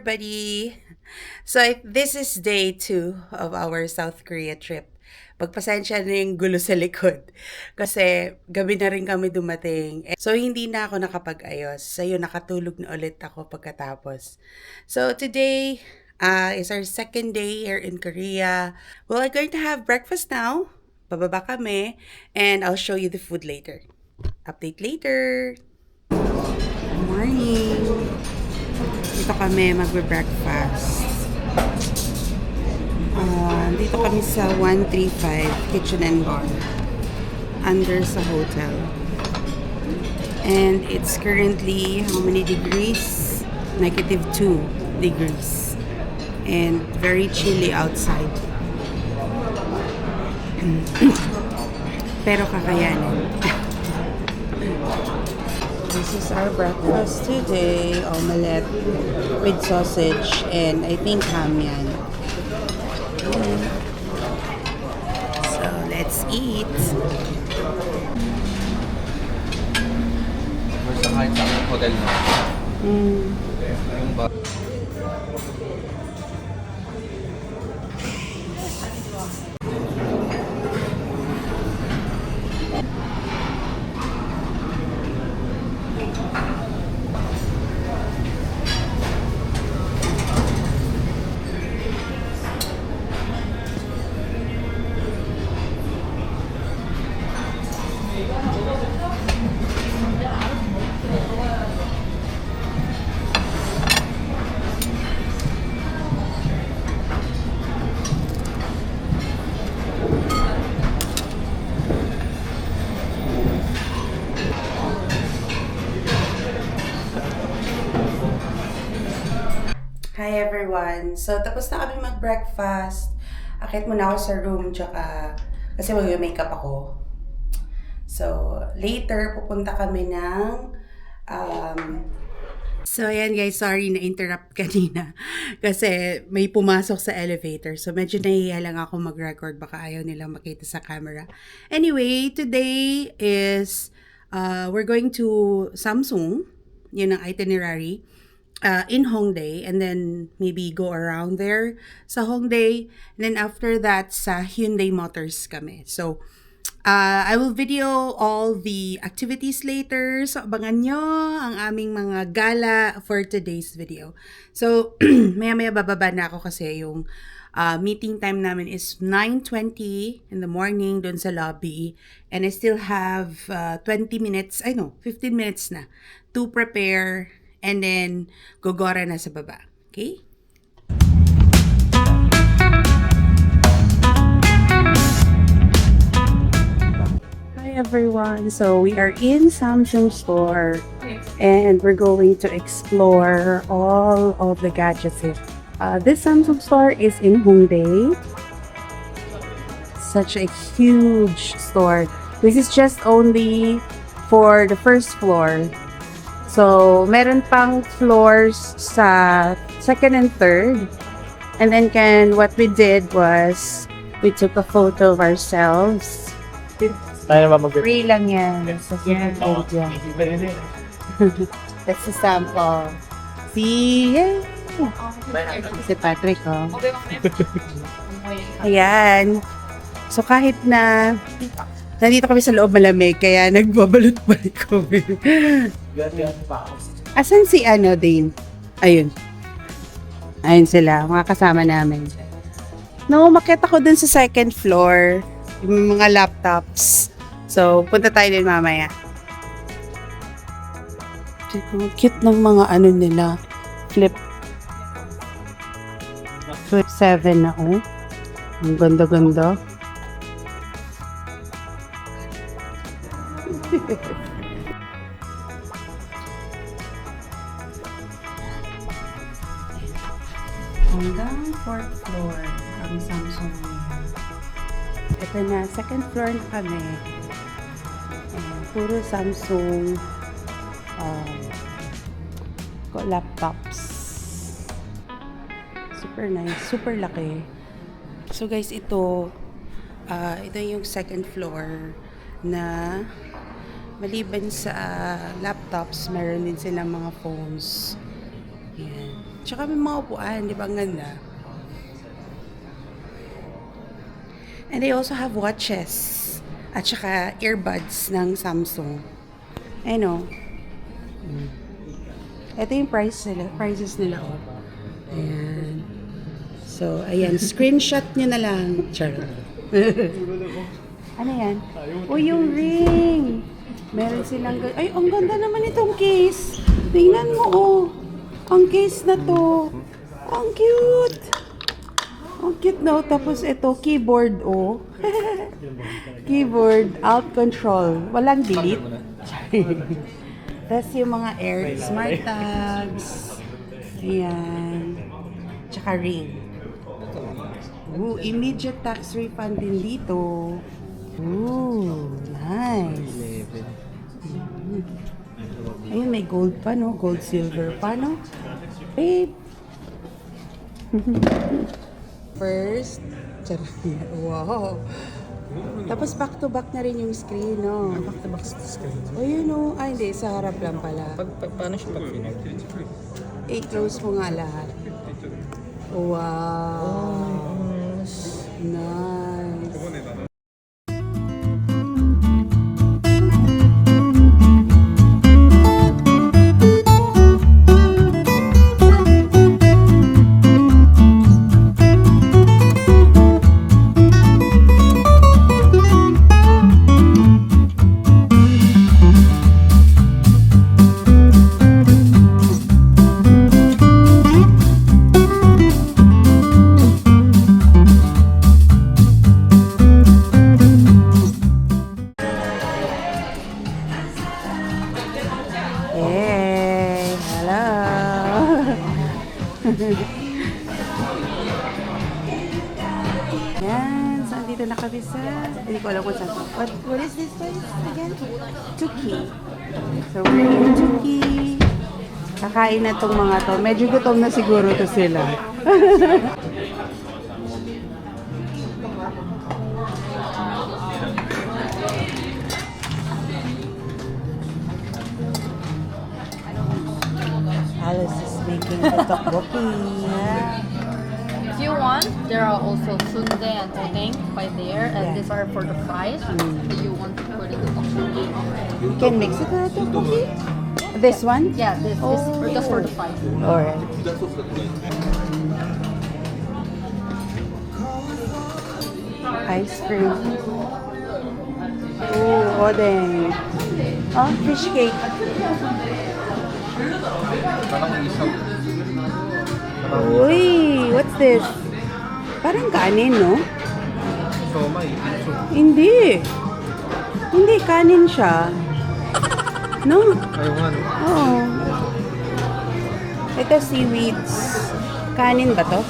everybody! This is day 2 of our South Korea trip. Pagpasensya na yung gulo sa likod. Kasi gabi na rin kami dumating. So hindi na ako nakapag-ayos. So yun, nakatulog na ulit ako pagkatapos. So today is our second day here in Korea. We're going to have breakfast now. Bababa kami. And I'll show you the food later. Update later! Good morning! Dito kami magbe-breakfast. Dito kami sa 135 Kitchen and Bar. Under sa hotel. And it's currently, how many degrees? -2 degrees. And very chilly outside. Pero kakayanin. This is our breakfast today. Omelette with sausage and I think ham yan. So, let's eat. Sa kahit sa hotel na. Yung Hi everyone! So, tapos na kami mag-breakfast. Akit muna ako sa room, tsaka kasi mag-makeup ako. So, later, pupunta kami ng So, ayan guys, sorry na-interrupt kanina kasi may pumasok sa elevator. So, medyo nahihiya lang ako mag-record. Baka ayaw nilang makita sa camera. Anyway, today is we're going to Samsung. Yun ang itinerary. In Hongdae, and then maybe go around there sa Hongdae. And then after that, sa Hyundai Motors kami. So, I will video all the activities later. So, abangan nyo ang aming mga gala for today's video. So, maya-maya bababa na ako kasi yung meeting time namin is 9:20 in the morning doon sa lobby. And I still have 15 minutes na to prepare and then gogora na sa baba. Okay? Hi everyone. So we are in Samsung store and we're going to explore all of the gadgets here. This Samsung store is in Hongdae. Such a huge store. This is just only for the first floor. So, meron pang floors sa second and third. And then what we did was, we took a photo of ourselves. tayo na ba mag-video? Free lang yan. Sa second floor dyan. That's the sample. Yay! Si Patrick, oh. Ayan. So, kahit na nandito kami sa loob malamig, kaya nagbabalot-balik kami. Asan si Dane? Ayun. Ayun sila, mga kasama namin. No, makita ko dun sa second floor, yung mga laptops. So, punta tayo din mamaya. Cute ng mga nila. Flip 7 na, oh. Ang ganda-ganda. Hanggang 4th floor ang Samsung. Ito na, second floor na kami. Puro Samsung laptops. Super nice, super laki. So guys, ito yung second floor na maliban sa laptops, meron din silang mga phones. Yan. Tsaka may mga upuan, di ba? Ang ganda. And they also have watches. At saka earbuds ng Samsung. Ano? Ito yung prices nila. Oh. Ayan. So, ayan. Screenshot nyo na lang. Charot. Ano yan? Uy, yung ring! Meron silang... Ay, ang ganda naman itong case. Tingnan mo, oh. Ang case na to. Ang cute! Ang cute, no? Tapos ito, keyboard, oh. Keyboard, alt control. Walang delete. Tapos yung mga smart tags. Ayan. Tsaka ring. Ooh, immediate tax refund din dito. Ooh, nice. Ayun, may gold pa, no? Gold, silver pa, no? Babe. First, wow. Tapos back to back na rin yung screen, no? Back to back screen. O yun, no? Ay, hindi. Sa harap lang pala. Paano siya pag-pinag? I-close mo nga lahat. Wow. Nice. Hey, hello. Yan, so andito na kami sa, hindi ko alam kung saan. What is this place again? Tuki. So we're in Tuki. Kakain na tong mga to. Medyo gutom na siguro to sila. Alice is making the tteokbokki. If you want, there are also sundae and odeng by there, and Yeah. these are for the fries. If you want to put it in the tteokbokki. You can mix it with the tteokbokki? This one? Yeah, this or just for the fries. Alright. Ice cream. Oh, odeng. Oh, fish cake. Parang isaw. Uy, what's this? Parang kanin, no? Somay. Hindi. Hindi, kanin siya. No? Ayaw nga, no? Oo. Ito seaweeds. Kanin ba to?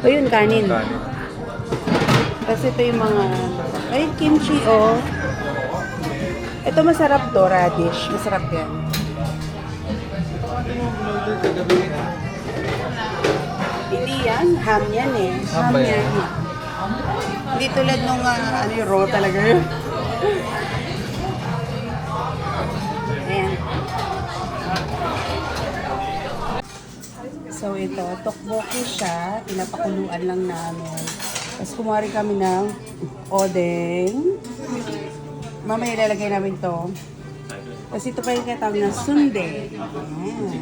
O yun, kanin. Kanin. Tapos ito yung mga... Ay, kimchi, oh. Ito masarap to, radish. Masarap yan. Hindi yan. Ham yan eh. Ham ba yan? Hindi tulad nung ano yung raw talaga yun. Ayan. So ito, tteokbokki siya. Pinapakuluan lang namin. Tapos kumuha rin kami ng odeng. Mamaya ilalagay namin to. Tapos ito pa yung katawag na sundae. Ayan.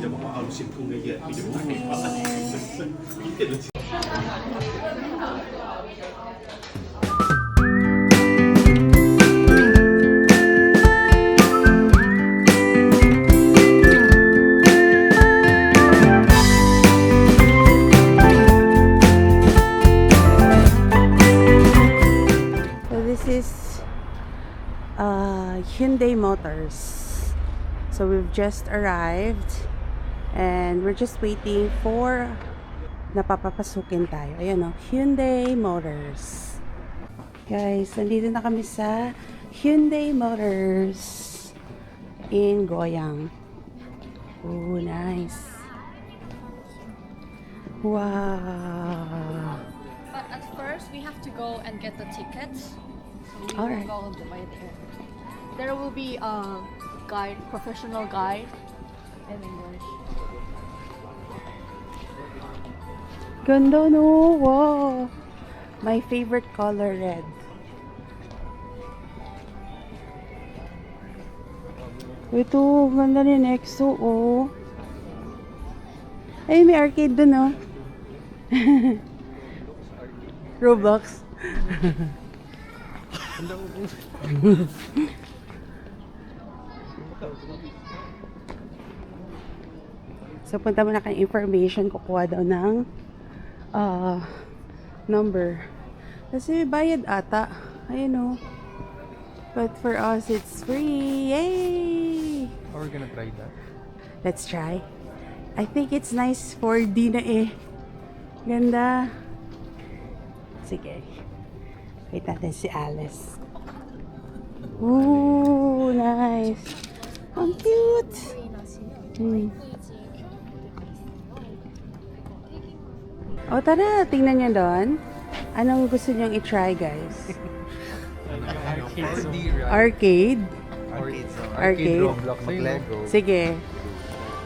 So this is Hyundai Motors. So we've just arrived and we're just waiting for napapapasukin tayo. Ayan o, Hyundai Motors. Guys, nandito na kami sa Hyundai Motors in Goyang. Oh, nice. Wow. But at first, we have to go and get the tickets. So we Alright. will go by there. There will be a guide, professional guide in English. Ganda no. Wow. My favorite color, red. Ito, ganda ni Nexo, oh. Ay, may arcade dun, oh. Roblox. So, punta mo na kang information. Kukuha daw ng number. Kasi bayad ata. Ayun, oh. But for us, it's free. Yay! Are we gonna try that? Let's try. I think it's nice 4D na eh. Ganda. Sige. Wait natin si Alice. Ooh, nice. Ang cute. O tara, tingnan nyo doon. Anong gusto nyong i-try, guys? Arcade? Arcade? Roblox. Lego. Sige.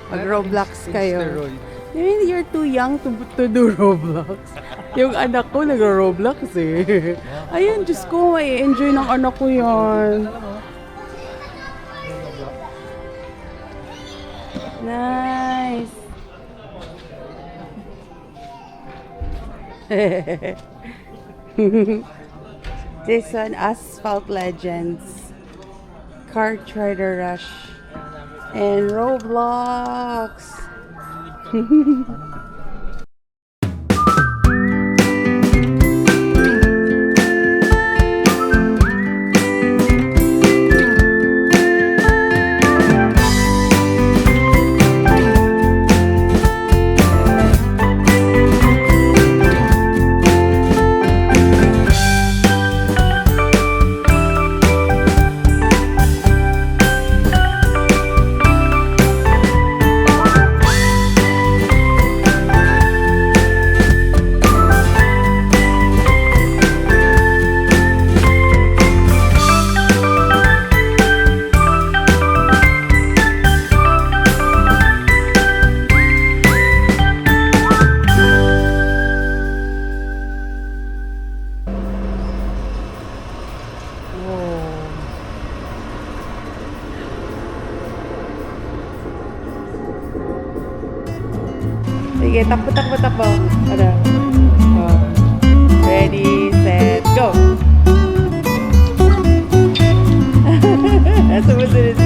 Mag-Roblox kayo. You're too young to do Roblox. Yung anak ko nag-Roblox eh. Ayun, Diyos ko, may enjoy ng anak ko yan. Nice. This one, Asphalt Legends, Kart Rider Rush, and Roblox. Sige, takbo. Ano? Oh. Ready, set, go! Sumusunod